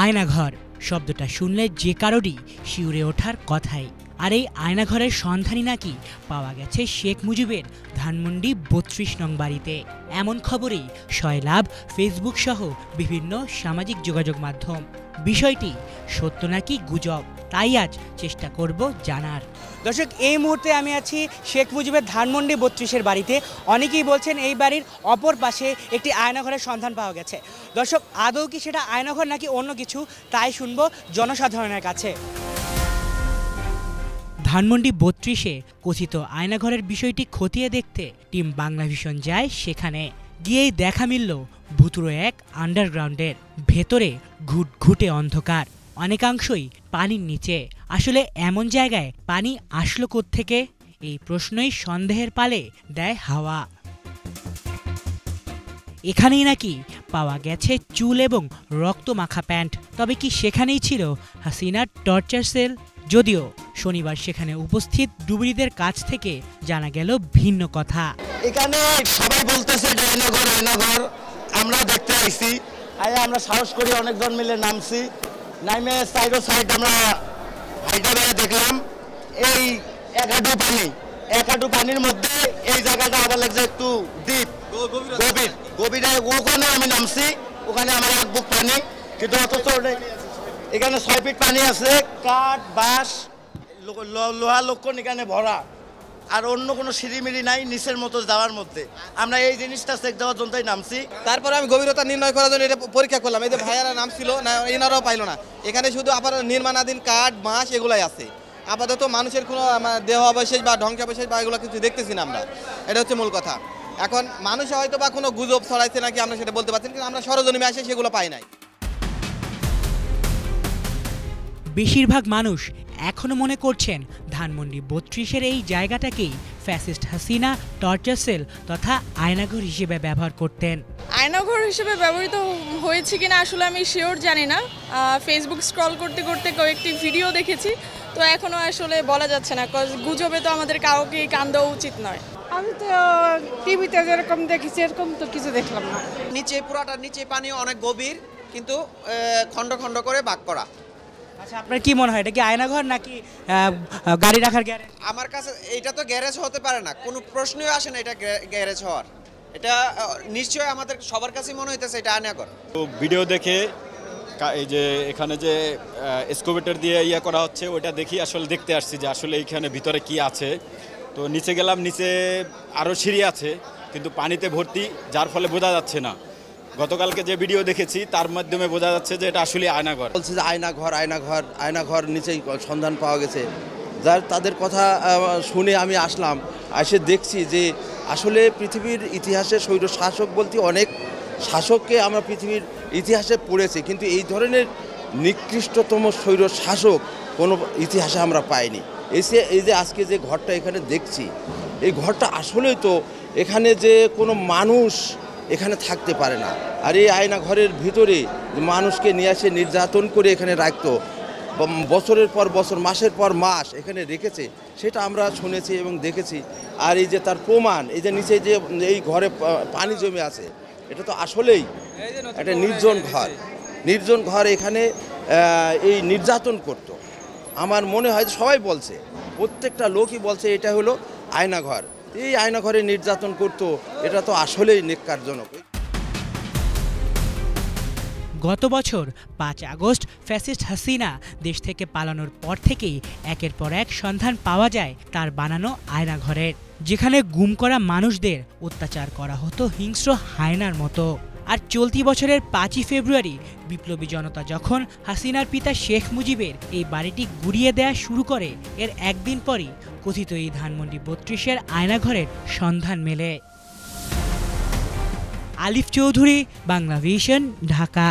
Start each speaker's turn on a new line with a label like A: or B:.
A: আয়নাঘর শব্দটা শুনলে যে কারোরই শিউরে ওঠার কথাই। আর এই আয়নাঘরের সন্ধানই নাকি পাওয়া গেছে শেখ মুজিবের ধানমন্ডি ৩২ নং বাড়িতে। এমন খবরেই সয়লাভ ফেসবুক সহ বিভিন্ন সামাজিক যোগাযোগ মাধ্যম। বিষয়টি সত্য নাকি গুজব, তাই আজ চেষ্টা করব জানার। দর্শক, এই মুহূর্তে আমি আছি শেখ মুজিবের ধানমন্ডি ৩২-এর বাড়িতে। অনেকেই বলছেন এই বাড়ির অপর পাশে একটি আয়নাঘরের সন্ধান পাওয়া গেছে। দর্শক, আদৌ কি সেটা আয়নাঘর নাকি অন্য কিছু, তাই শুনবো জনসাধারণের কাছে। ধানমন্ডি ৩২-এ কথিত আয়নাঘরের বিষয়টি খতিয়ে দেখতে টিম বাংলাভিশন যায় সেখানে। গিয়েই দেখা মিলল ভুতুড়ে এক আন্ডারগ্রাউন্ডের ভেতরে ঘুটঘুটে অন্ধকার, অনেকাংশই পানির নিচে। আসলে এমন জায়গায় পানি আসলো কোত্থেকে, এই প্রশ্নই সন্দেহের পালে দেয় হাওয়া। এখানেই নাকি পাওয়া গেছে চুল এবং রক্ত মাখা প্যান্ট। তবে কি সেখানেই ছিল হাসিনার টর্চার সেল? যদিও শনিবার সেখানে উপস্থিত ডুবুরিদের কাছ থেকে জানা গেল ভিন্ন কথা।
B: এখানে সবাই বলতেছে আয়নাঘর, আমরা দেখতে আইছি। আমরা সাহস করি অনেকজন মিলে নামছি, নামে সাইড আমরা হাইটা বেড়ে দেখলাম এই একাডু পানির মধ্যে এই জায়গাটা আবার লাগছে একটু ডিপ গভীরে। ওখানে আমি নামছি, ওখানে আমার এক বুক পানি, কিন্তু অথচ এখানে 6 ফিট পানি আছে, কাঠ বাঁশ লোহা লক্ষণ এখানে ভরা, আর অন্য কোনো সিঁড়িমিড়ি নাই নিচের মতো যাওয়ার মধ্যে। আমরা এই জিনিসটা চেক দেওয়ার জন্যই নামছি।
C: তারপরে আমি গভীরতা নির্ণয় করার জন্য এটা পরীক্ষা করলাম। এই যে ভাইয়ারা নামছিল না, এনারাও পাইল না। এখানে শুধু আবার নির্মাণাধীন কাঠ বাঁশ এগুলাই আছে। আপাতত মানুষের কোনো দেহ অবশেষ বা ধ্বংসাবশেষ বা এগুলো কিছু দেখতেছি না আমরা। এটা হচ্ছে মূল কথা। এখন মানুষে হয়তো বা কোনো গুজব ছড়াইছে নাকি আমরা সেটা বলতে পারছি না, কিন্তু আমরা সরজমিনে আসে সেগুলো পাই নাই।
A: বেশিরভাগ মানুষ এখনো মনে করছেন ধানমন্ডি ৩২-এর এই জায়গাটাকেই ফ্যাসিস্ট হাসিনা টর্চার সেল তথা আয়নাঘর হিসেবে ব্যবহার করতেন।
D: আয়নাঘর হিসেবে ব্যবহৃত হয়েছে কিনা আসলে আমি শিওর জানি না। ফেসবুক স্ক্রল করতে করতে কয়েকটি ভিডিও দেখেছি, তো এখনো আসলে বলা যাচ্ছে না। গুজবে তো আমাদের কাউকে কান দেওয়া উচিত নয়।
E: আমি তো টিভিতে যেরকম দেখেছি এরকম তো কিছু দেখলাম না।
C: পুরাটা নিচে পানি অনেক গভীর, কিন্তু খন্ড খন্ড করে ভাগ করা।
A: আচ্ছা, আপনার কি মনে হয় এটা কি আয়নাঘর নাকি গাড়ি রাখার গ্যারেজ?
C: আমার কাছে এটা তো গ্যারেজ হতে পারে না, কোনো প্রশ্নই আসে না এটা গ্যারেজ হওয়ার। এটা নিশ্চয়ই আমাদের সবার কাছেই মনে হইতেছে এটা আয়নাঘর।
F: তো ভিডিও দেখে এই যে এখানে যে এক্সকাভেটর দিয়ে করা হচ্ছে ওটা দেখি আসলে দেখতে আসছি যে আসলে এইখানে ভিতরে কি আছে। তো নিচে গেলাম, নিচে আরও সিঁড়ি আছে কিন্তু পানিতে ভর্তি, যার ফলে বোঝা যাচ্ছে না। গতকালকে যে ভিডিও দেখেছি তার মাধ্যমে বোঝা যাচ্ছে যে এটা আসলে আয়নাঘর।
B: বলছে যে আয়নাঘর নিচেই সন্ধান পাওয়া গেছে। যার তাদের কথা শুনে আমি আসলাম, এসে দেখছি যে আসলে পৃথিবীর ইতিহাসে স্বৈর শাসক বলতে অনেক শাসককে আমরা পৃথিবীর ইতিহাসে পড়েছি, কিন্তু এই ধরনের নিকৃষ্টতম স্বৈর শাসক কোনো ইতিহাসে আমরা পাইনি। এই যে আজকে যে ঘরটা এখানে দেখছি, এই ঘরটা আসলেই তো এখানে যে কোনো মানুষ এখানে থাকতে পারে না। আর এই আয়নাঘরের ভিতরে মানুষকে নিয়ে আসে নির্যাতন করে এখানে রাখতো, বছরের পর বছর মাসের পর মাস এখানে রেখেছে, সেটা আমরা শুনেছি এবং দেখেছি। আর এই যে তার প্রমাণ, এই যে নিচে যে এই ঘরে পানি জমে আছে, এটা তো আসলেই একটা নির্জন ঘর। এখানে এই নির্যাতন করত। আমার মনে হয় সবাই বলছে, প্রত্যেকটা লোকই বলছে এটা হলো আয়নাঘর। এই আয়নাঘরে নির্যাতন করত, এটা তো আসলেই ন্যাক্কারজনক।
A: গত বছর 5 আগস্ট ফ্যাসিস্ট হাসিনা দেশ থেকে পালানোর পর থেকেই একের পর এক সন্ধান পাওয়া যায় তার বানানো আয়নাঘরের, যেখানে গুম করা মানুষদের অত্যাচার করা হতো হিংস্র হায়নার মতো। আর চলতি বছরের 5ই ফেব্রুয়ারি বিপ্লবী জনতা যখন হাসিনার পিতা শেখ মুজিবের এই বাড়িটি গুড়িয়ে দেয়া শুরু করে, এর একদিন পরই কথিত এই ধানমন্ডি ৩২-এর আয়নাঘরের সন্ধান মেলে। আলিফ চৌধুরী, বাংলাভিশন, ঢাকা।